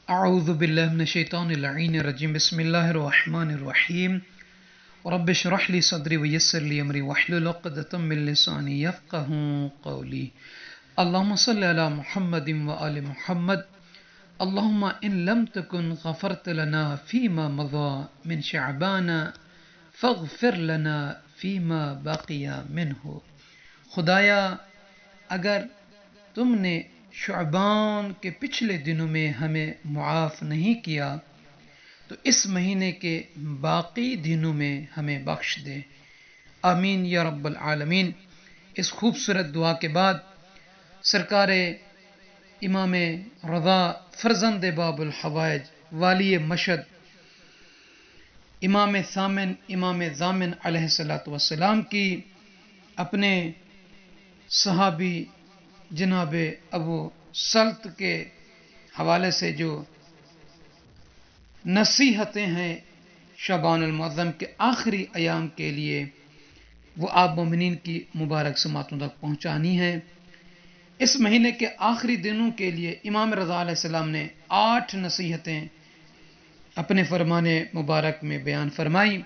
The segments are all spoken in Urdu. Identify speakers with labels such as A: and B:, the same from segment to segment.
A: اعوذ باللہ من الشیطان اللعین الرجیم بسم اللہ الرحمن الرحیم رب اشرح لی صدری ویسر لی امری واحلل عقدۃ من لسانی یفقهوا قولی اللہم صلی علی محمد وآل محمد اللہم ان لم تکن غفرت لنا فیما مضى من شعبان فاغفر لنا فیما بقی منہ۔ خدایا اگر تم نے شعبان کے پچھلے دنوں میں ہمیں معاف نہیں کیا تو اس مہینے کے باقی دنوں میں ہمیں بخش دے، آمین یا رب العالمین۔ اس خوبصورت دعا کے بعد سرکار امام رضا فرزند باب الحوائج والی مشہد امام ثامن امام ضامن علیہ الصلوۃ والسلام کی اپنے صحابی جناب ابو سلط کے حوالے سے جو نصیحتیں ہیں شعبان المعظم کے آخری ایام کے لیے، وہ آپ مومنین کی مبارک سماعتوں تک پہنچانی ہے۔ اس مہینے کے آخری دنوں کے لیے امام رضا علیہ السلام نے 8 نصیحتیں اپنے فرمان مبارک میں بیان فرمائی۔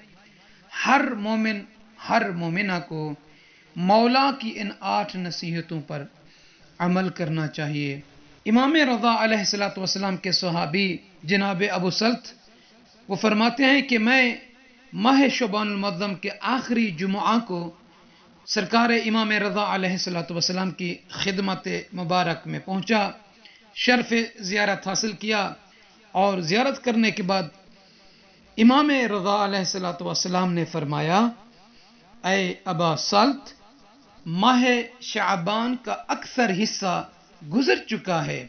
A: ہر مومن ہر مومنہ کو مولا کی ان 8 نصیحتوں پر عمل کرنا چاہیے۔ امام رضا علیہ السلام کے صحابی جناب ابو سلط وہ فرماتے ہیں کہ میں ماہ شعبان المعظم کے آخری جمعہ کو سرکار امام رضا علیہ السلام کی خدمت مبارک میں پہنچا، شرف زیارت حاصل کیا، اور زیارت کرنے کے بعد امام رضا علیہ السلام نے فرمایا، اے ابا سلط، ماہ شعبان کا اکثر حصہ گزر چکا ہے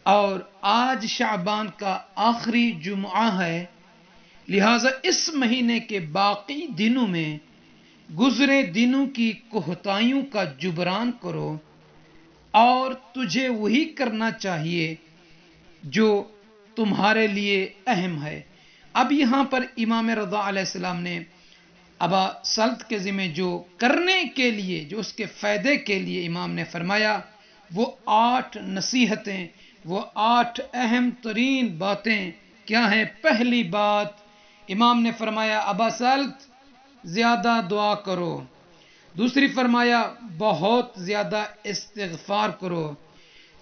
A: اور آج شعبان کا آخری جمعہ ہے، لہٰذا اس مہینے کے باقی دنوں میں گزرے دنوں کی کوتاہیوں کا جبران کرو اور تجھے وہی کرنا چاہیے جو تمہارے لیے اہم ہے۔ اب یہاں پر امام رضا علیہ السلام نے ابا سلط کے ذمہ جو کرنے کے لیے، جو اس کے فائدے کے لیے امام نے فرمایا، وہ 8 نصیحتیں، وہ 8 اہم ترین باتیں کیا ہیں؟ پہلی بات امام نے فرمایا، ابا سلط زیادہ دعا کرو۔ دوسری فرمایا، بہت زیادہ استغفار کرو۔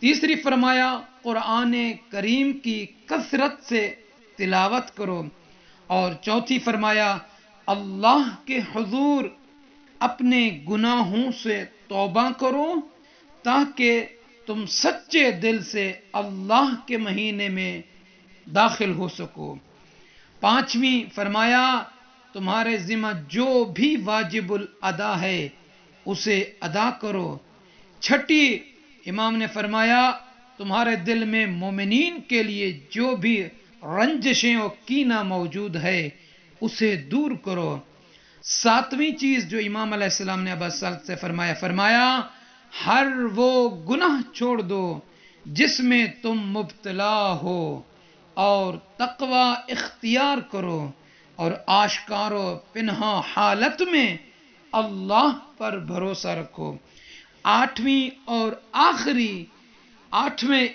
A: تیسری فرمایا، قرآن کریم کی کثرت سے تلاوت کرو۔ اور چوتھی فرمایا، اللہ کے حضور اپنے گناہوں سے توبہ کرو تاکہ تم سچے دل سے اللہ کے مہینے میں داخل ہو سکو۔ پانچویں فرمایا، تمہارے ذمہ جو بھی واجب الادا ہے اسے ادا کرو۔ چھٹی امام نے فرمایا، تمہارے دل میں مومنین کے لیے جو بھی رنجشیں اور کینہ موجود ہے اسے دور کرو۔ ساتویں چیز جو امام علیہ السلام نے ابا سلط سے فرمایا، ہر وہ گناہ چھوڑ دو جس میں تم مبتلا ہو اور تقوی اختیار کرو اور آشکار و پنہاں حالت میں اللہ پر بھروسہ رکھو۔ آٹھویں اور آخری 8ویں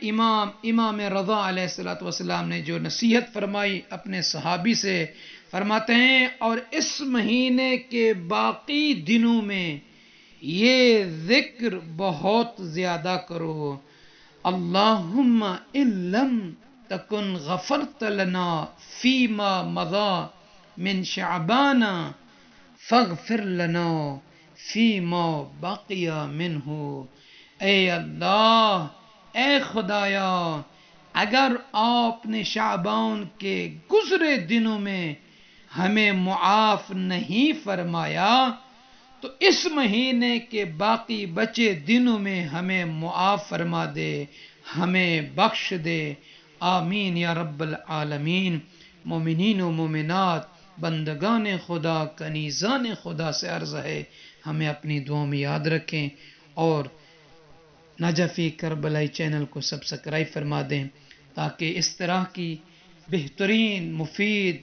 A: امام رضا علیہ السلام نے جو نصیحت فرمائی اپنے صحابی سے، فرماتے ہیں، اور اس مہینے کے باقی دنوں میں یہ ذکر بہت زیادہ کرو، اللہم ان لم تکن غفرت لنا فیما مضى من شعبان فاغفر لنا فیما بقی منہ۔ اے اللہ، اے خدایا، اگر آپ نے شعبان کے گزرے دنوں میں ہمیں معاف نہیں فرمایا تو اس مہینے کے باقی بچے دنوں میں ہمیں معاف فرما دے، ہمیں بخش دے، آمین یا رب العالمین۔ مومنین و مومنات، بندگان خدا، کنیزان خدا سے عرض ہے ہمیں اپنی دعاؤں میں یاد رکھیں اور نجفی کربلائی چینل کو سبسکرائب فرما دیں تاکہ اس طرح کی بہترین مفید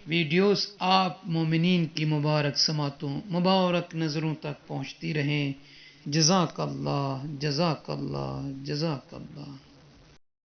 A: ویڈیوز آپ مومنین کی مبارک سماعتوں، مبارک نظروں تک پہنچتی رہیں۔ جزاک اللہ، جزاک اللہ، جزاک اللہ۔